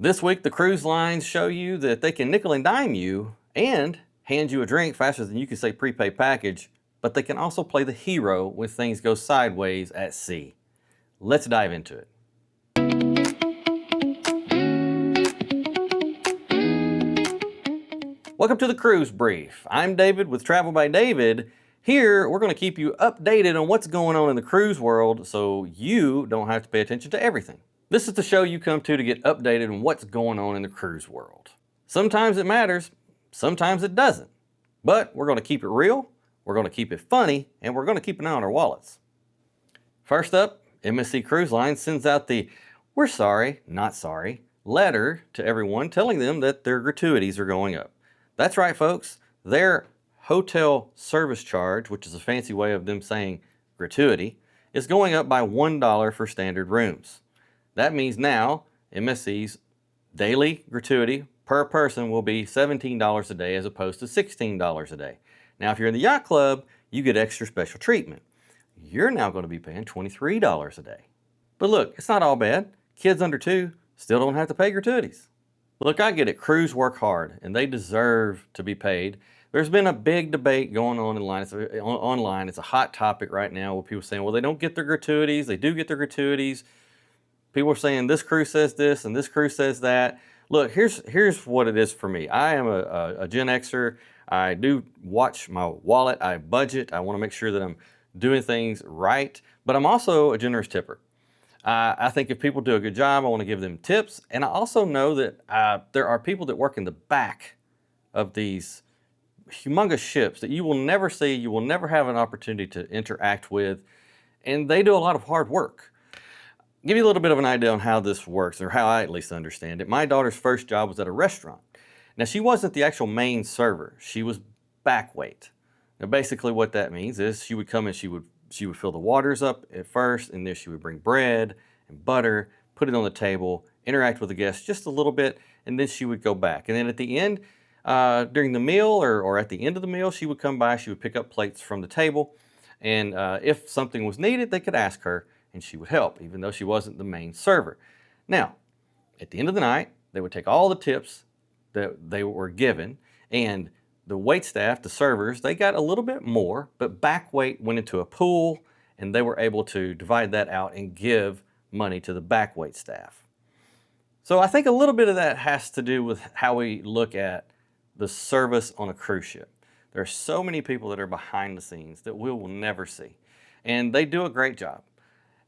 This week, the cruise lines show you that they can nickel and dime you and hand you a drink faster than you can say prepaid package, but they can also play the hero when things go sideways at sea. Let's dive into it. Welcome to the Cruise Brief. I'm David with Travel by David. Here, we're going to keep you updated on what's going on in the cruise world so you don't have to pay attention to everything. This is the show you come to get updated on what's going on in the cruise world. Sometimes it matters, sometimes it doesn't. But we're going to keep it real, we're going to keep it funny, and we're going to keep an eye on our wallets. First up, MSC Cruise Line sends out the "we're sorry, not sorry" letter to everyone telling them that their gratuities are going up. That's right, folks. Their hotel service charge, which is a fancy way of them saying gratuity, is going up by $1 for standard rooms. That means now MSC's daily gratuity per person will be $17 a day as opposed to $16 a day. Now, if you're in the yacht club, you get extra special treatment. You're now going to be paying $23 a day. But look, it's not all bad. Kids under 2 still don't have to pay gratuities. Look, I get it. Crews work hard, and they deserve to be paid. There's been a big debate going on online. It's a hot topic right now with people saying, well, they don't get their gratuities. They do get their gratuities. People are saying this crew says this and this crew says that. Look, here's what it is for me. I am a Gen Xer. I do watch my wallet. I budget. I want to make sure that I'm doing things right. But I'm also a generous tipper. I think if people do a good job, I want to give them tips. And I also know that there are people that work in the back of these humongous ships that you will never see, you will never have an opportunity to interact with, and they do a lot of hard work. Give you a little bit of an idea on how this works, or how I at least understand it. My daughter's first job was at a restaurant. Now, she wasn't the actual main server. She was back wait. Now, basically what that means is she would come and she would fill the waters up at first, and then she would bring bread and butter, put it on the table, interact with the guests just a little bit, and then she would go back. And then at the end, during the meal or at the end of the meal, she would come by, she would pick up plates from the table, and if something was needed, they could ask her, and she would help, even though she wasn't the main server. Now, at the end of the night, they would take all the tips that they were given, and the wait staff, the servers, they got a little bit more, but back wait went into a pool, and they were able to divide that out and give money to the back wait staff. So I think a little bit of that has to do with how we look at the service on a cruise ship. There are so many people that are behind the scenes that we will never see, and they do a great job.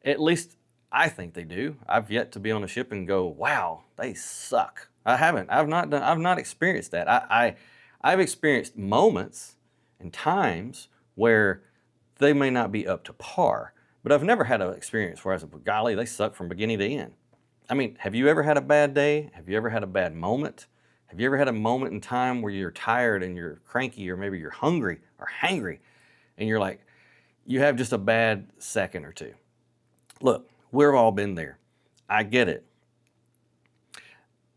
At least I think they do. I've yet to be on a ship and go, wow, they suck. I haven't. I've not experienced that. I've experienced moments and times where they may not be up to par, but I've never had an experience where I was like, golly, they suck from beginning to end. I mean, have you ever had a bad day? Have you ever had a bad moment? Have you ever had a moment in time where you're tired and you're cranky, or maybe you're hungry or hangry, and you're like, you have just a bad second or two? Look, we've all been there. I get it.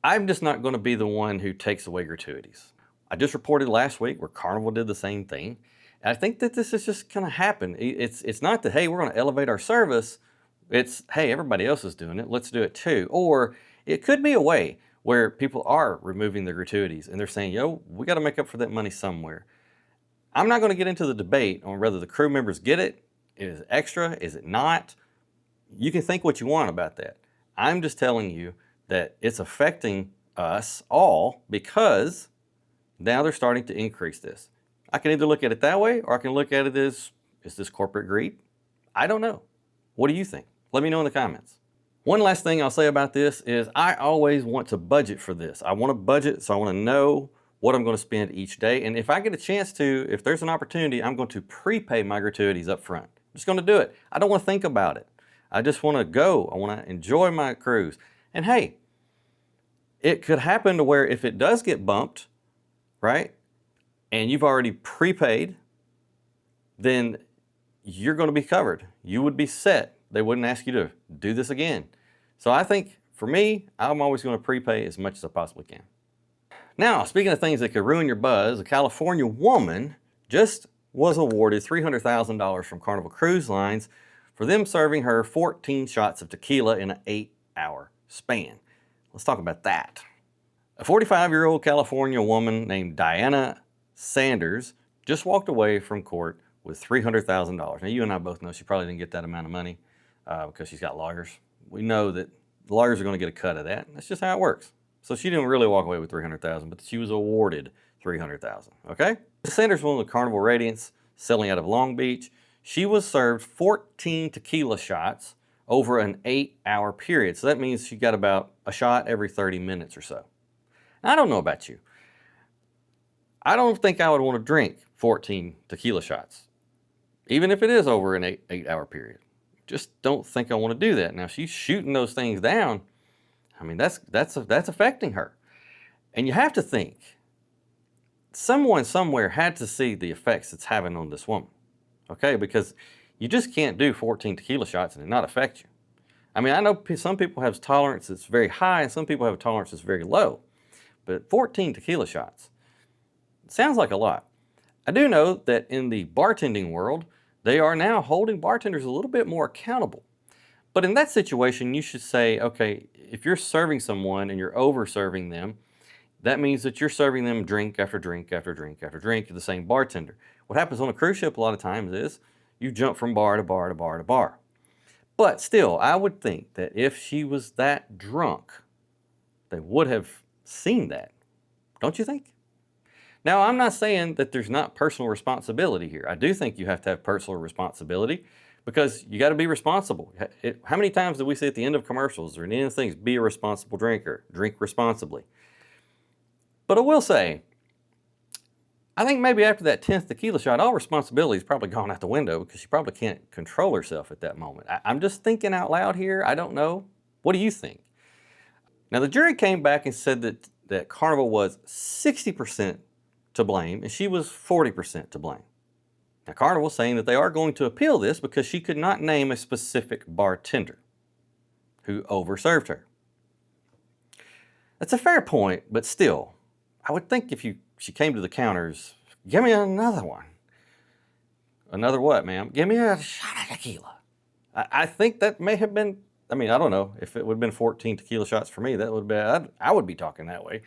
I'm just not going to be the one who takes away gratuities. I just reported last week where Carnival did the same thing. And I think that this is just going to happen. It's not that, hey, we're going to elevate our service. It's, hey, everybody else is doing it. Let's do it too. Or it could be a way where people are removing their gratuities and they're saying, yo, we got to make up for that money somewhere. I'm not going to get into the debate on whether the crew members get it. Is it extra? Is it not? You can think what you want about that. I'm just telling you that it's affecting us all because now they're starting to increase this. I can either look at it that way, or I can look at it as, is this corporate greed? I don't know. What do you think? Let me know in the comments. One last thing I'll say about this is I always want to budget for this. I want to budget, so I want to know what I'm going to spend each day. And if I get a chance to, if there's an opportunity, I'm going to prepay my gratuities up front. I'm just going to do it. I don't want to think about it. I just want to go. I want to enjoy my cruise. And hey, it could happen to where if it does get bumped, right, and you've already prepaid, then you're going to be covered. You would be set. They wouldn't ask you to do this again. So I think for me, I'm always going to prepay as much as I possibly can. Now, speaking of things that could ruin your buzz, a California woman just was awarded $300,000 from Carnival Cruise Lines for them serving her 14 shots of tequila in an 8-hour span. Let's talk about that. A 45-year-old California woman named Diana Sanders just walked away from court with $300,000. Now, you and I both know she probably didn't get that amount of money because she's got lawyers. We know that lawyers are going to get a cut of that. That's just how it works. So she didn't really walk away with $300,000, but she was awarded $300,000. Okay? Sanders won the Carnival Radiance, selling out of Long Beach. She was served 14 tequila shots over an 8-hour period. So that means she got about a shot every 30 minutes or so. Now, I don't know about you. I don't think I would want to drink 14 tequila shots, even if it is over an 8-hour period. Just don't think I want to do that. Now, she's shooting those things down. I mean, that's affecting her. And you have to think, someone somewhere had to see the effects it's having on this woman, okay? Because you just can't do 14 tequila shots and it not affect you. I mean, I know some people have tolerance that's very high and some people have a tolerance that's very low, but 14 tequila shots sounds like a lot. I do know that in the bartending world, they are now holding bartenders a little bit more accountable. But in that situation, you should say, okay, if you're serving someone and you're over-serving them, that means that you're serving them drink after drink after drink after drink to the same bartender. What happens on a cruise ship a lot of times is you jump from bar to bar to bar to bar. But still, I would think that if she was that drunk, they would have seen that. Don't you think? Now, I'm not saying that there's not personal responsibility here. I do think you have to have personal responsibility because you got to be responsible. How many times do we say at the end of commercials or in the end of things, be a responsible drinker, drink responsibly? But I will say, I think maybe after that 10th tequila shot, all responsibility is probably gone out the window because she probably can't control herself at that moment. I'm just thinking out loud here. I don't know. What do you think? Now, the jury came back and said that Carnival was 60% to blame and she was 40% to blame. Now, Carnival's saying that they are going to appeal this because she could not name a specific bartender who overserved her. That's a fair point, but still, I would think if she came to the counters, give me another one. Another what, ma'am? Give me a shot of tequila. I think that may have been, I mean, I don't know. If it would have been 14 tequila shots for me, that would have been, I would be talking that way.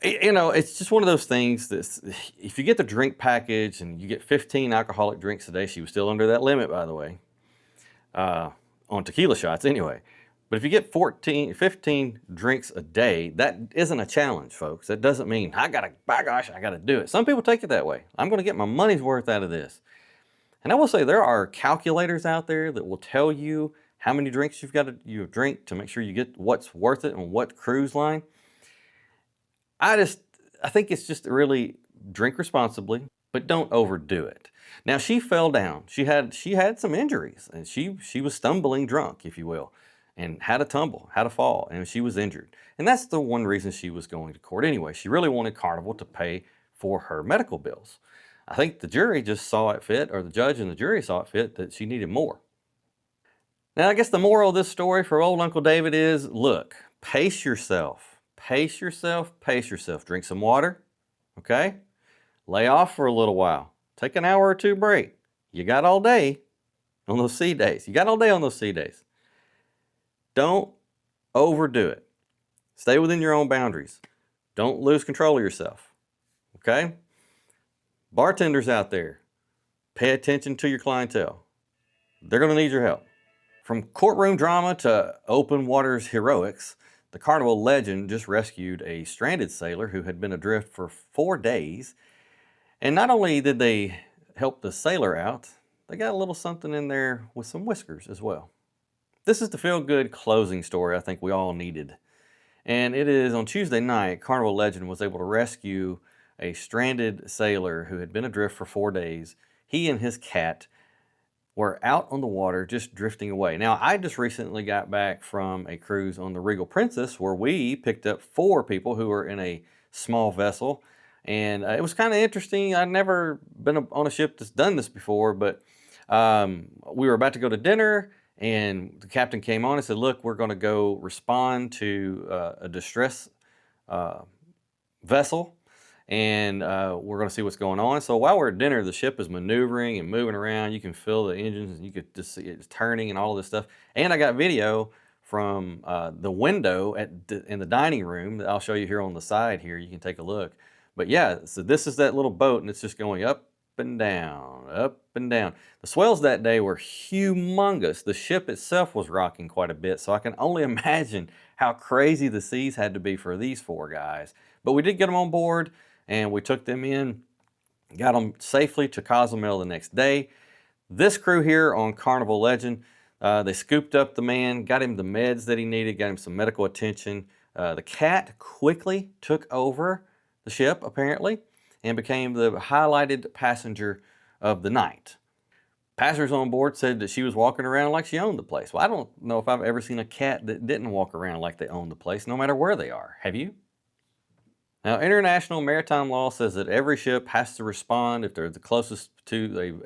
You know, it's just one of those things that if you get the drink package and you get 15 alcoholic drinks a day, she was still under that limit, by the way, on tequila shots anyway. But if you get 15 drinks a day, that isn't a challenge, folks. That doesn't mean, by gosh, I got to do it. Some people take it that way. I'm going to get my money's worth out of this. And I will say there are calculators out there that will tell you how many drinks you've got to drink to make sure you get what's worth it on what cruise line. I think it's just really drink responsibly, but don't overdo it. Now, she fell down. She had some injuries, and she was stumbling drunk, if you will, and had a tumble, had a fall, and she was injured. And that's the one reason she was going to court anyway. She really wanted Carnival to pay for her medical bills. I think the jury just saw it fit, or the judge and the jury saw it fit, that she needed more. Now, I guess the moral of this story for old Uncle David is, look, pace yourself. Pace yourself, pace yourself. Drink some water, okay? Lay off for a little while. Take an hour or two break. You got all day on those sea days. You got all day on those sea days. Don't overdo it. Stay within your own boundaries. Don't lose control of yourself, okay? Bartenders out there, pay attention to your clientele. They're going to need your help. From courtroom drama to open waters heroics, the Carnival legend just rescued a stranded sailor who had been adrift for 4 days. And not only did they help the sailor out, they got a little something in there with some whiskers as well. This is the feel-good closing story I think we all needed. And it is on Tuesday night, Carnival legend was able to rescue a stranded sailor who had been adrift for 4 days. He and his cat were out on the water just drifting away. Now, I just recently got back from a cruise on the Regal Princess where we picked up 4 people who were in a small vessel. And it was kind of interesting. I'd never been on a ship that's done this before, but we were about to go to dinner and the captain came on and said, look, we're going to go respond to a distress vessel. And we're going to see what's going on. So while we're at dinner, the ship is maneuvering and moving around. You can feel the engines and you could just see it's turning and all of this stuff. And I got video from the window in the dining room that I'll show you here on the side here. You can take a look. But yeah, so this is that little boat, and it's just going up and down, up and down. The swells that day were humongous. The ship itself was rocking quite a bit, so I can only imagine how crazy the seas had to be for these four guys. But we did get them on board, and we took them in, got them safely to Cozumel the next day. This crew here on Carnival Legend, they scooped up the man, got him the meds that he needed, got him some medical attention. The cat quickly took over the ship, apparently, and became the highlighted passenger of the night. Passengers on board said that she was walking around like she owned the place. Well, I don't know if I've ever seen a cat that didn't walk around like they own the place, no matter where they are. Have you? Now, international maritime law says that every ship has to respond if they're the closest to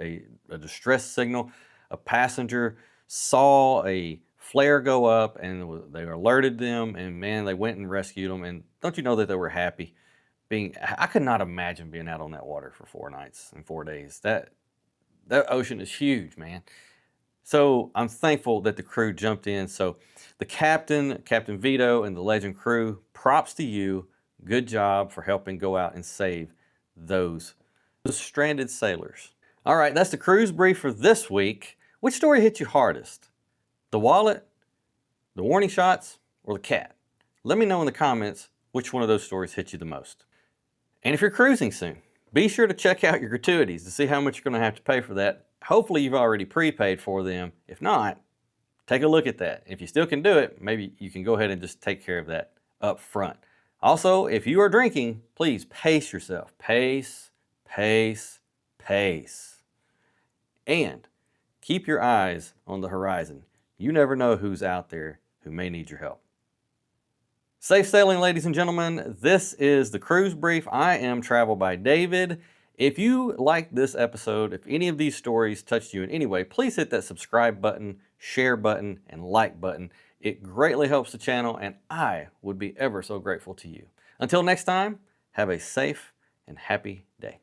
a distress signal. A passenger saw a flare go up and they alerted them, and man, they went and rescued them. And don't you know that they were happy? I could not imagine being out on that water for 4 nights and 4 days. That ocean is huge, man. So I'm thankful that the crew jumped in. So the captain, Captain Vito, and the Legend crew, props to you. Good job for helping go out and save those stranded sailors. All right, that's the cruise brief for this week. Which story hit you hardest? The wallet, the warning shots, or the cat? Let me know in the comments which one of those stories hit you the most. And if you're cruising soon, be sure to check out your gratuities to see how much you're going to have to pay for that. Hopefully you've already prepaid for them. If not, take a look at that. If you still can do it, maybe you can go ahead and just take care of that up front. Also, if you are drinking, please pace yourself. Pace, pace, pace. And keep your eyes on the horizon. You never know who's out there who may need your help. Safe sailing, ladies and gentlemen. This is the Cruise Brief. I am Travel by David. If you like this episode, if any of these stories touched you in any way, please hit that subscribe button, share button, and like button. It greatly helps the channel, and I would be ever so grateful to you. Until next time, have a safe and happy day.